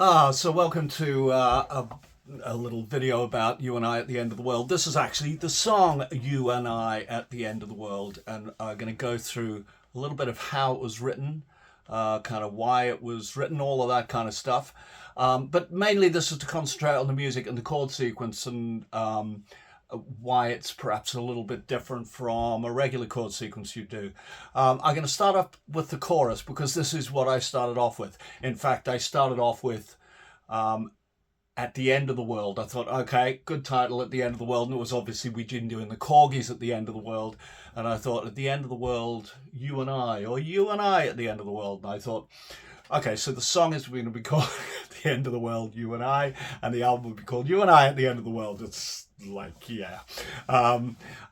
So welcome to a little video about You and I at the End of the World. This is actually the song You and I at the End of the World, and I'm going to go through a little bit of how it was written, kind of why it was written, all of that kind of stuff. But mainly this is to concentrate on the music and the chord sequence and why it's perhaps a little bit different from a regular chord sequence you do. I'm going to start up with the chorus because this is what I started off with. In fact, I started off with At the End of the World. I thought, okay, good title, At the End of the World. And it was obviously we'd been doing the corgis at the end of the world. And I thought, at the end of the world, you and I, or you and I at the end of the world. And I thought, okay, so the song is going to be called At the End of the World, You and I, and the album will be called You and I at the End of the World. It's like, yeah.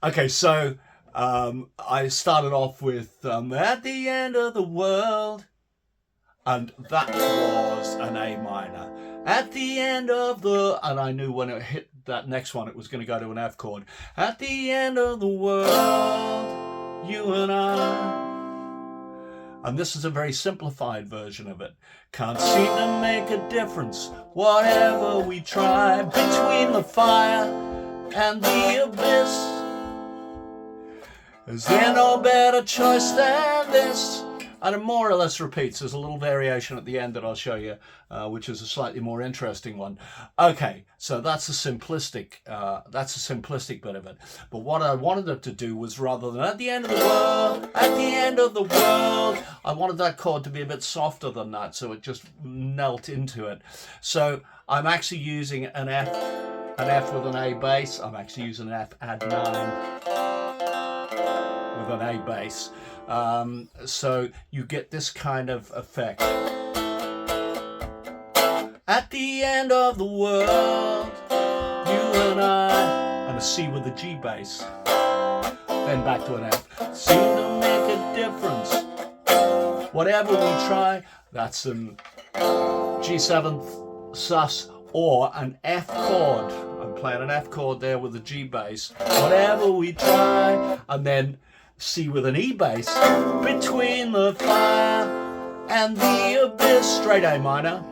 Okay, so I started off with At the End of the World, and that was an A minor. At the end of the, and I knew when it hit that next one, it was going to go to an F chord. At the end of the world, you and I. And this is a very simplified version of it. Can't seem to make a difference, whatever we try, between the fire and the abyss. Is there no better choice than this? And it more or less repeats. There's a little variation at the end that I'll show you, which is a slightly more interesting one. Okay, so that's a simplistic bit of it. But what I wanted it to do was, rather than at the end of the world, at the end of the world, I wanted that chord to be a bit softer than that, so it just knelt into it. So I'm actually using an F with an A bass. I'm actually using an F add 9 with an A bass. So you get this kind of effect. At the end of the world, you and I, and a C with a G bass, then back to an F. Seem to make a difference, whatever we try. That's an G7 sus or an F chord. I'm playing an F chord there with a G bass. Whatever we try, and then C with an E bass, between the fire and the abyss, straight A minor.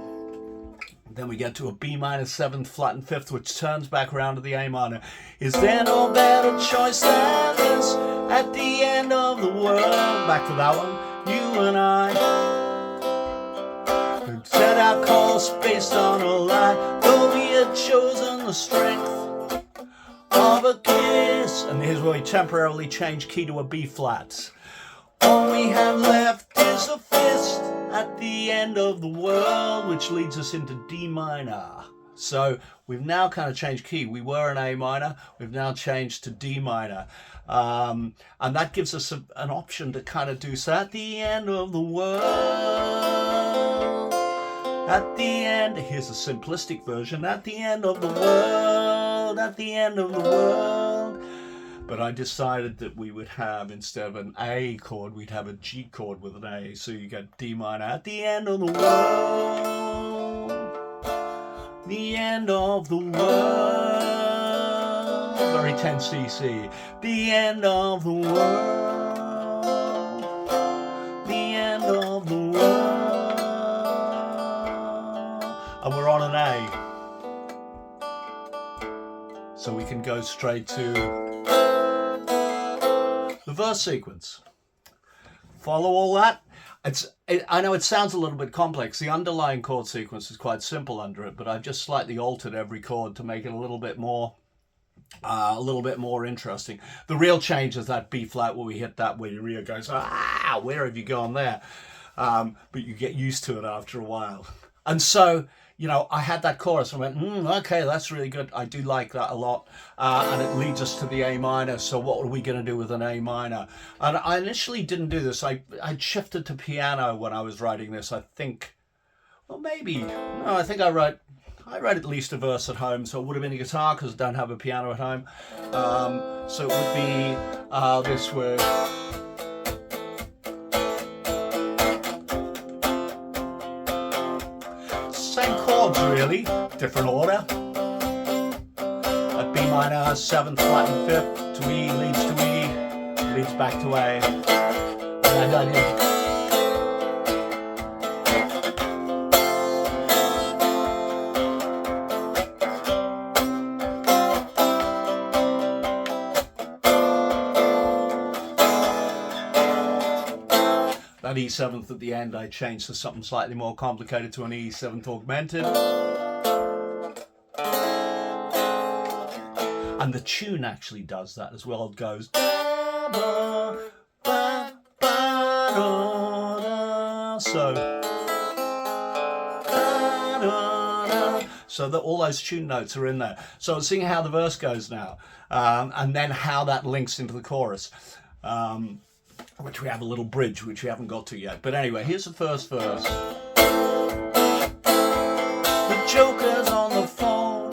Then we get to a B minor 7th flattened 5th, which turns back around to the A minor. Is there no better choice than this? At the end of the world, back to that one, you and I, who set our course based on a lie, though we had chosen the strength of a kiss. And here's where we temporarily change key to a B flat. All we have left is a fist at the end of the world, which leads us into D minor. So we've now kind of changed key. We were in A minor, we've now changed to D minor. And that gives us an option to kind of do so. At the end of the world, at the end, here's a simplistic version. At the end of the world, at the end of the world. But I decided that we would have, instead of an A chord, we'd have a G chord with an A. So you get D minor. At the end of the world, the end of the world. Very 10 cc. The end of the world, the end of the world. And we're on an A. So we can go straight to the verse sequence. Follow all that? I know it sounds a little bit complex. The underlying chord sequence is quite simple under it, but I've just slightly altered every chord to make it a little bit more interesting. The real change is that B flat where we hit that where your ear goes, ah, where have you gone there? But you get used to it after a while. And so, you know, I had that chorus and I went, okay, that's really good. I do like that a lot. And it leads us to the A minor. So what are we going to do with an A minor? And I initially didn't do this. I shifted to piano when I was writing this. I think, well, maybe. No, I think I wrote at least a verse at home. So it would have been a guitar because I don't have a piano at home. So it would be this word. Same chords really, different order. At B minor, 7th flattened 5th, to E, leads to E, leads back to A. And I did. That E7th at the end I changed to something slightly more complicated, to an E7th augmented. And the tune actually does that as well. It goes so that all those tune notes are in there. So I'm seeing how the verse goes now, and then how that links into the chorus, which we have a little bridge which we haven't got to yet. But anyway, here's the first verse. The Joker's on the phone,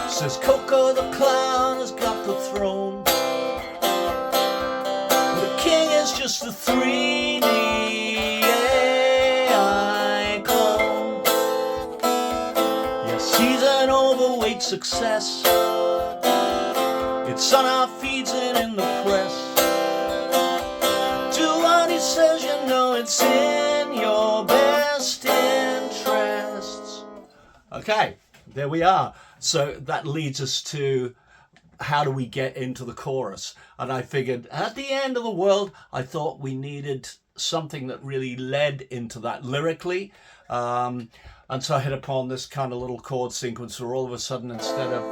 says Coco the clown has got the throne. The king is just a 3D AI clone. Yes, he's an overweight success. It's on our feeds and in the press. Do what he says, you know it's in your best interests. Okay, there we are. So that leads us to how do we get into the chorus? And I figured at the end of the world, I thought we needed something that really led into that lyrically. And so I hit upon this kind of little chord sequence where all of a sudden, instead of,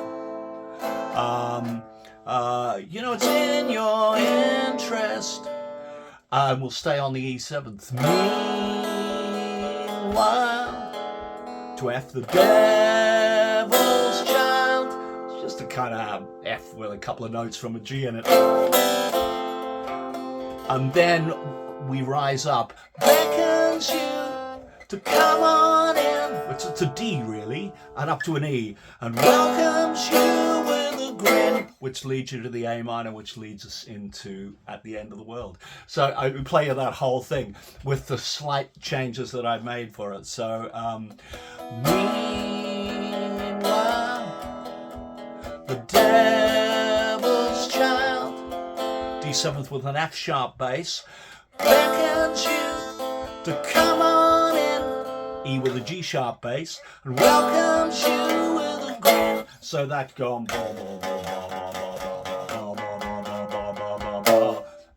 you know, it's in your interest, we'll stay on the E7th. Meanwhile, to F the devil's child. It's just a kind of F with a couple of notes from a G in it. And then we rise up. Beckons you to come on in. It's a D really, and up to an E. And welcomes you with a grin, which leads you to the A minor, which leads us into At the End of the World. So I play that whole thing with the slight changes that I've made for it. So, meanwhile, the devil's child, D7th with an F sharp bass, beckons you to come on in, E with a G sharp bass, and welcomes you with a grin. So that going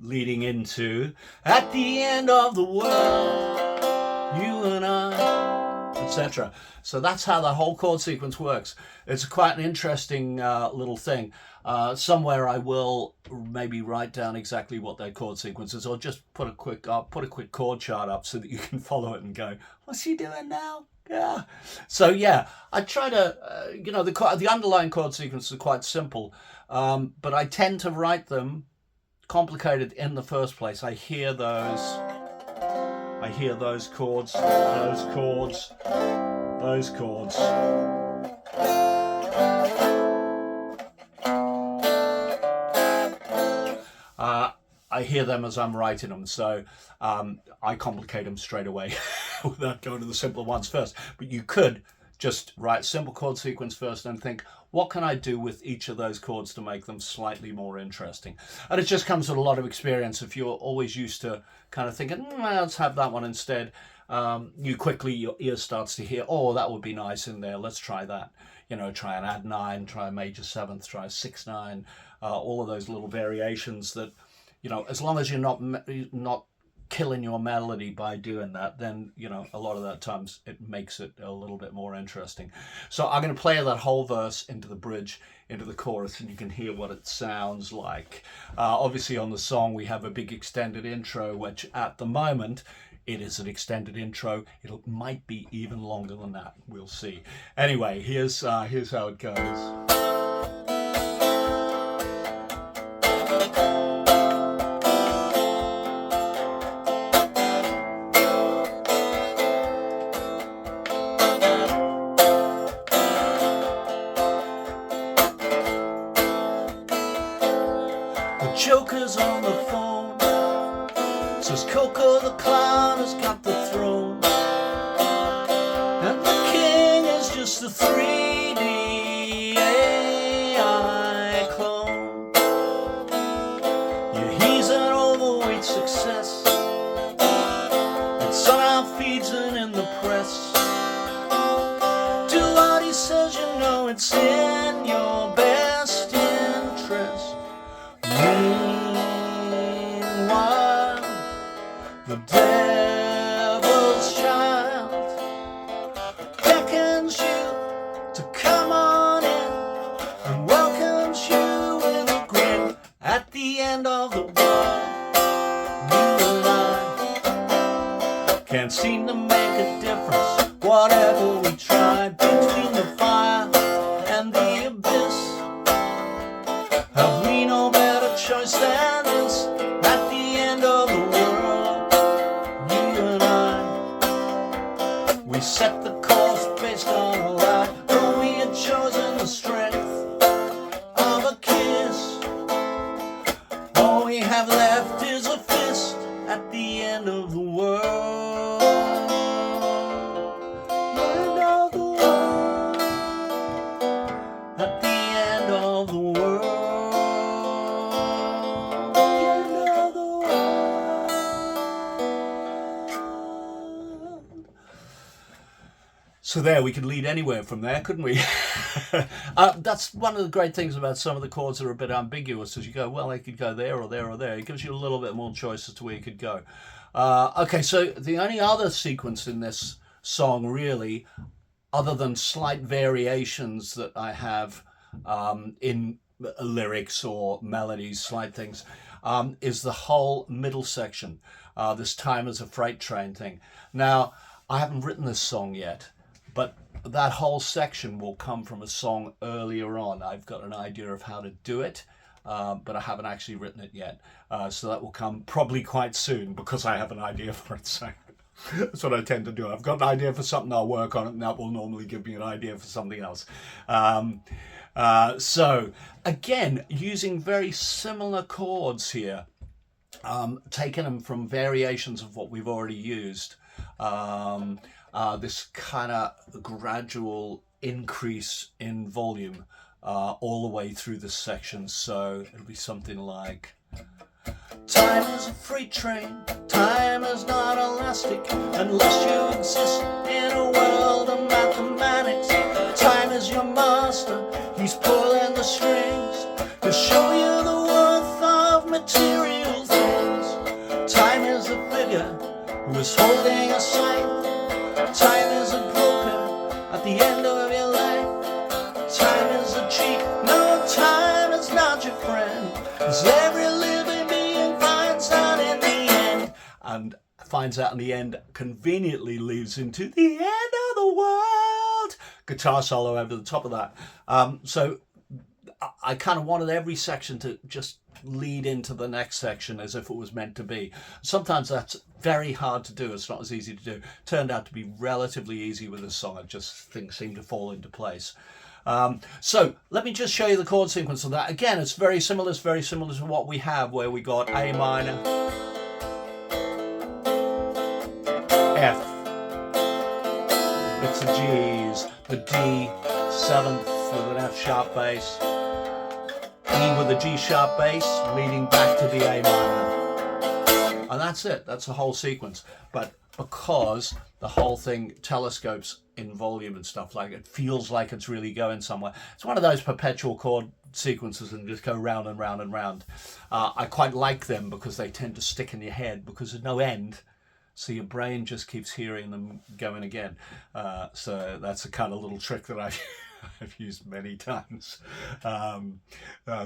leading into At the End of the World, you and I, etc. So that's how the whole chord sequence works. It's quite an interesting little thing. Somewhere I will maybe write down exactly what their chord sequence is, or just put a quick chord chart up so that you can follow it and go, what's he doing now? Yeah. So yeah, I try to, you know, the underlying chord sequences are quite simple, but I tend to write them complicated in the first place. I hear those chords, those chords, those chords. I hear them as I'm writing them, so I complicate them straight away without going to the simpler ones first. But you could just write simple chord sequence first and think, what can I do with each of those chords to make them slightly more interesting? And it just comes with a lot of experience. If you're always used to kind of thinking, let's have that one instead, you quickly, your ear starts to hear, oh, that would be nice in there, let's try that. You know, try an add 9, try a major 7th, try a 6/9, all of those little variations that, you know, as long as you're not killing your melody by doing that, then, you know, a lot of that times it makes it a little bit more interesting. So I'm going to play that whole verse into the bridge, into the chorus, and you can hear what it sounds like. Obviously on the song we have a big extended intro, which at the moment it is an extended intro. It might be even longer than that. We'll see. Anyway, here's how it goes. Joker's on the phone, says Coco the clown has got the throne, and the king is just a 3D AI clone. Yeah, he's an overweight success. It's on our feeds and in the press. Do what he says, you know it's in your best interest. Meanwhile, the Can't seem to make a difference, whatever we try, between the fire and the abyss. Have we no better choice than this? At the end of the world, you and I, we set the course based on a lie, though we had chosen the strength of a kiss. All we have left is a fist at the end of the world. End of the world. At the end of the world. End of the world. So there, we could lead anywhere from there, couldn't we? That's one of the great things about some of the chords that are a bit ambiguous, as you go, well, they could go there or there or there. It gives you a little bit more choice as to where you could go. Okay, so the only other sequence in this song, really, other than slight variations that I have in lyrics or melodies, slight things, is the whole middle section, this time as a freight train thing. Now, I haven't written this song yet, but that whole section will come from a song earlier on. I've got an idea of how to do it, but I haven't actually written it yet. So that will come probably quite soon because I have an idea for it. So that's what I tend to do. I've got an idea for something, I'll work on it, and that will normally give me an idea for something else. So again, using very similar chords here, taking them from variations of what we've already used. This kind of gradual increase in volume all the way through this section. So it'll be something like, time is a freight train, time is not elastic, unless you exist in a world of mathematics. Time is your master, he's pulling the strings to show you the worth of material things. Time is a figure who is holding a sight. Time is a broker at the end of your life. Time is a cheat, no, time is not your friend, 'cause every living being finds out in the end. And finds out in the end conveniently leads into the end of the world. Guitar solo over the top of that. So I kind of wanted every section to just lead into the next section as if it was meant to be. Sometimes that's very hard to do. It's not as easy to do. Turned out to be relatively easy with this song. Things seem to fall into place. So let me just show you the chord sequence of that. Again, it's very similar. It's very similar to what we have, where we got A minor, F, bits of G's, the D, 7th with an F sharp bass, E with a G sharp bass, leading back to the A minor. And that's it. That's the whole sequence. But because the whole thing telescopes in volume and stuff like it, feels like it's really going somewhere. It's one of those perpetual chord sequences and just go round and round and round. I quite like them because they tend to stick in your head because there's no end. So your brain just keeps hearing them going again. So that's a kind of little trick that I've used many times.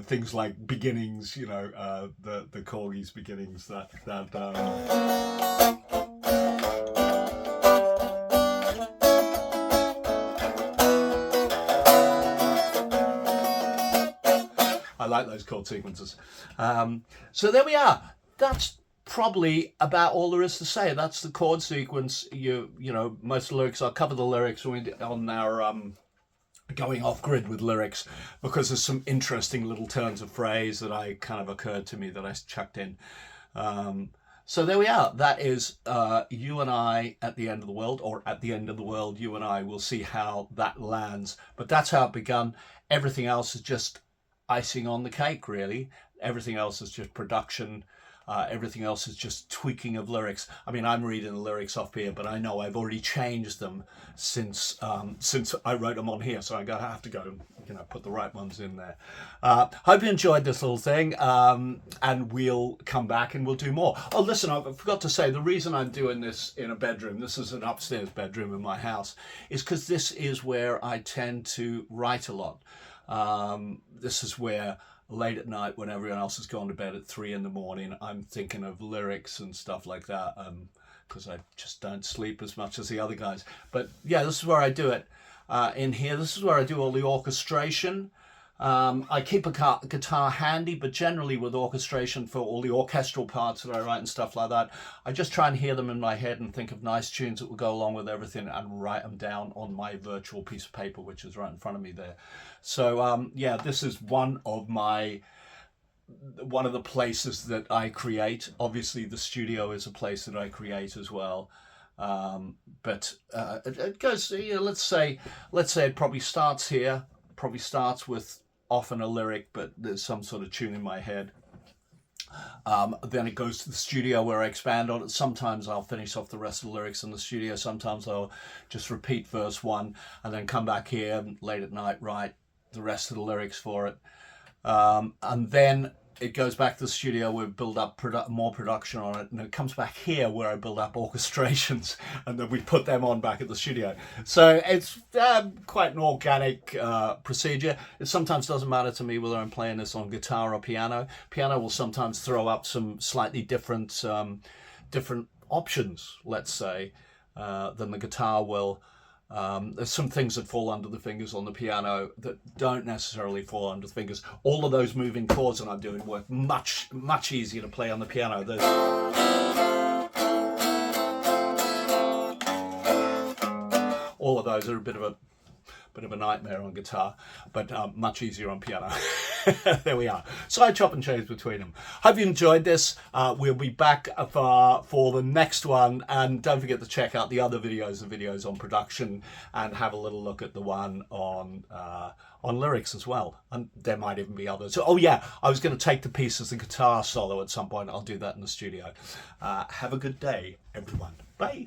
Things like beginnings, you know, the corgis beginnings. I like those chord sequences. So there we are. That's probably about all there is to say. That's the chord sequence. You know, most of the lyrics, I'll cover the lyrics on our going off grid with lyrics, because there's some interesting little turns of phrase that I kind of occurred to me that I chucked in. So there we are. That is You and I at the End of the World, or At the End of the World, You and I. We'll see how that lands. But that's how it begun. Everything else is just icing on the cake, really. Everything else is just production. Everything else is just tweaking of lyrics. I mean, I'm reading the lyrics off here, but I know I've already changed them since I wrote them on here. So I have to go and, you know, put the right ones in there. Hope you enjoyed this little thing, and we'll come back and we'll do more. Oh, listen, I forgot to say, the reason I'm doing this in a bedroom, this is an upstairs bedroom in my house, is because this is where I tend to write a lot. This is where late at night, when everyone else has gone to bed at 3 in the morning, I'm thinking of lyrics and stuff like that. because I just don't sleep as much as the other guys. But yeah, this is where I do it. In here, this is where I do all the orchestration. I keep a guitar handy, but generally with orchestration for all the orchestral parts that I write and stuff like that, I just try and hear them in my head and think of nice tunes that will go along with everything and write them down on my virtual piece of paper, which is right in front of me there. So yeah, this is one of the places that I create. Obviously the studio is a place that I create as well. But it goes, you know, let's say it probably starts here, probably starts with often a lyric, but there's some sort of tune in my head. Then it goes to the studio where I expand on it. Sometimes I'll finish off the rest of the lyrics in the studio. Sometimes I'll just repeat verse 1 and then come back here late at night, write the rest of the lyrics for it. And then it goes back to the studio where we build up more production on it, and it comes back here where I build up orchestrations, and then we put them on back at the studio. So it's quite an organic procedure. It sometimes doesn't matter to me whether I'm playing this on guitar or piano. Piano will sometimes throw up some slightly different options, let's say, than the guitar will. There's some things that fall under the fingers on the piano that don't necessarily fall under the fingers. All of those moving chords that I'm doing work much easier to play on the piano. All of those are a bit of a nightmare on guitar, but much easier on piano. There we are. So I chop and change between them. Hope you enjoyed this. We'll be back for the next one, and don't forget to check out the other videos, the videos on production, and have a little look at the one on lyrics as well. And there might even be others. Oh yeah, I was going to take to pieces the guitar solo at some point. I'll do that in the studio. Have a good day, everyone. Bye.